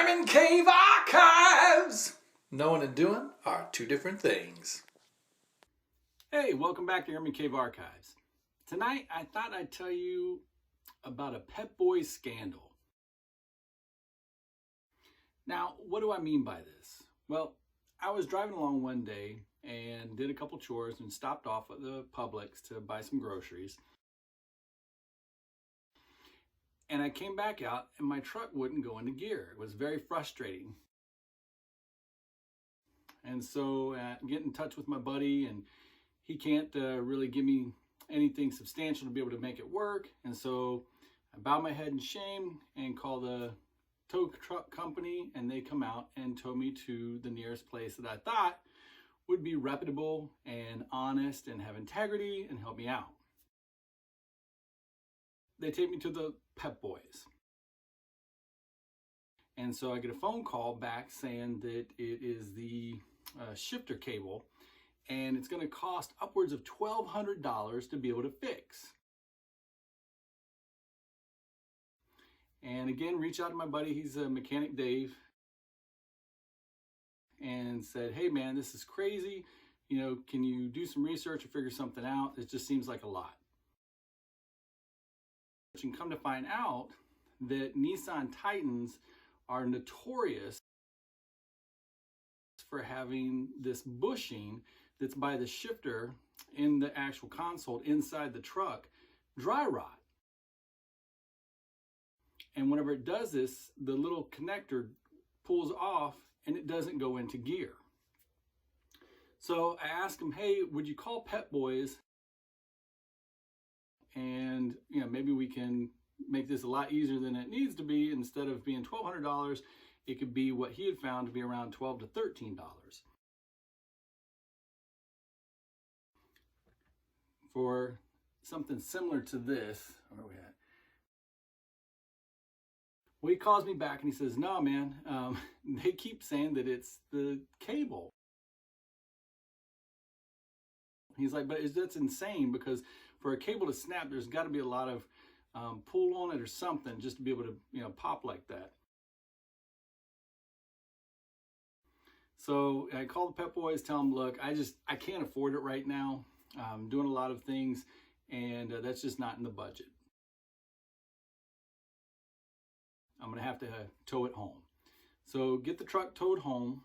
Airman Cave Archives! Knowing and doing are two different things. Hey, welcome back to Airman Cave Archives. Tonight, I thought I'd tell you about a Pep Boys scandal. Now, what do I mean by this? Well, I was driving along one day and did a couple chores and stopped off at the Publix to buy some groceries. And I came back out and my truck wouldn't go into gear. It was very frustrating. And so I get in touch with my buddy, and he can't really give me anything substantial to be able to make it work. And so I bow my head in shame and call the tow truck company, and they come out and tow me to the nearest place that I thought would be reputable and honest and have integrity and help me out. They take me to the Pep Boys. And so I get a phone call back saying that it is the shifter cable, and it's going to cost upwards of $1,200 to be able to fix. And again, reach out to my buddy, he's a mechanic Dave, and said, hey man, this is crazy. You know, can you do some research or figure something out? It just seems like a lot. And come to find out that Nissan Titans are notorious for having this bushing that's by the shifter in the actual console inside the truck dry rot. And whenever it does this, the little connector pulls off and it doesn't go into gear. So I asked him, hey, would you call Pep Boys? And you know, maybe we can make this a lot easier than it needs to be. Instead of being $1,200, it could be what he had found to be around $12 to $13. For something similar to this, where are we at? Well, he calls me back and he says, no, man, they keep saying that it's the cable. He's like, but that's insane, because for a cable to snap, there's got to be a lot of pull on it or something just to be able to, you know, pop like that. So I call the Pep Boys, tell them, look, I can't afford it right now. I'm doing a lot of things, and that's just not in the budget. I'm going to have to tow it home. So get the truck towed home.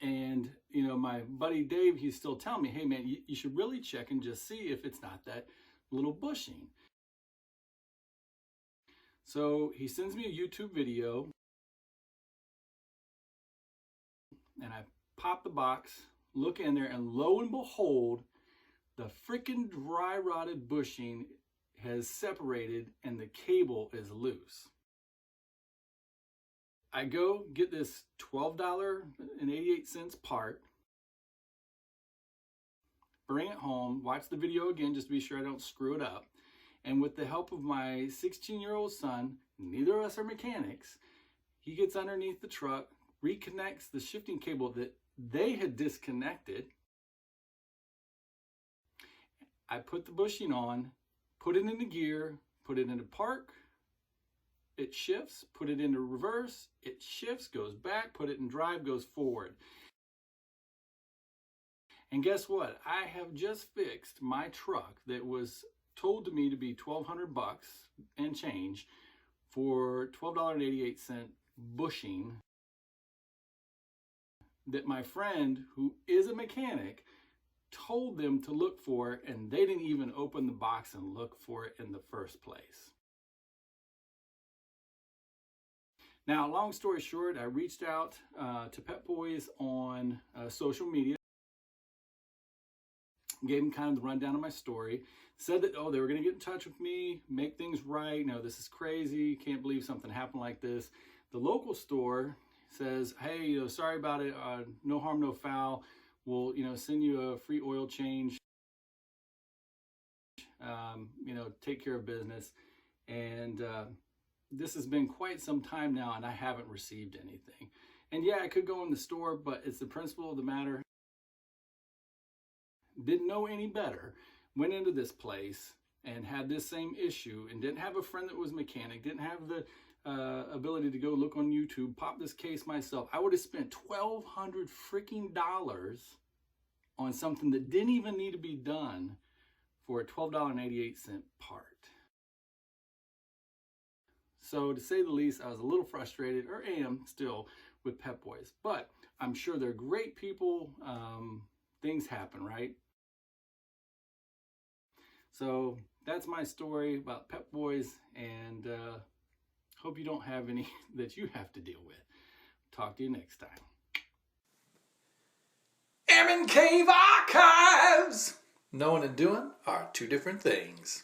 And, you know, my buddy Dave, he's still telling me, hey man, you should really check and just see if it's not that little bushing. So he sends me a YouTube video, and I pop the box, look in there, and lo and behold, the freaking dry rotted bushing has separated and the cable is loose. I go get this $12.88 part, bring it home, watch the video again just to be sure I don't screw it up. And with the help of my 16-year-old son, neither of us are mechanics, he gets underneath the truck, reconnects the shifting cable that they had disconnected. I put the bushing on, put it into gear, put it into park, it shifts, put it into reverse, it shifts, goes back, put it in drive, goes forward. And guess what? I have just fixed my truck that was told to me to be $1,200 and change for $12.88 bushing that my friend, who is a mechanic, told them to look for, and they didn't even open the box and look for it in the first place. Now, long story short, I reached out to Pep Boys on social media, gave them kind of the rundown of my story, said that, oh, they were going to get in touch with me, make things right. No, this is crazy. Can't believe something happened like this. The local store says, hey, you know, sorry about it. No harm, no foul. We'll, you know, send you a free oil change. You know, take care of business. And this has been quite some time now, and I haven't received anything. And yeah, I could go in the store, but it's the principle of the matter. Didn't know any better. Went into this place and had this same issue, and didn't have a friend that was a mechanic, didn't have the ability to go look on YouTube, pop this case myself, I would have spent $1,200 freaking dollars on something that didn't even need to be done for a $12.88 part. So to say the least, I was a little frustrated, or am still, with Pep Boys. But I'm sure they're great people. Things happen, right? So that's my story about Pep Boys, and hope you don't have any that you have to deal with. Talk to you next time. Airman Cave Archives! Knowing and doing are two different things.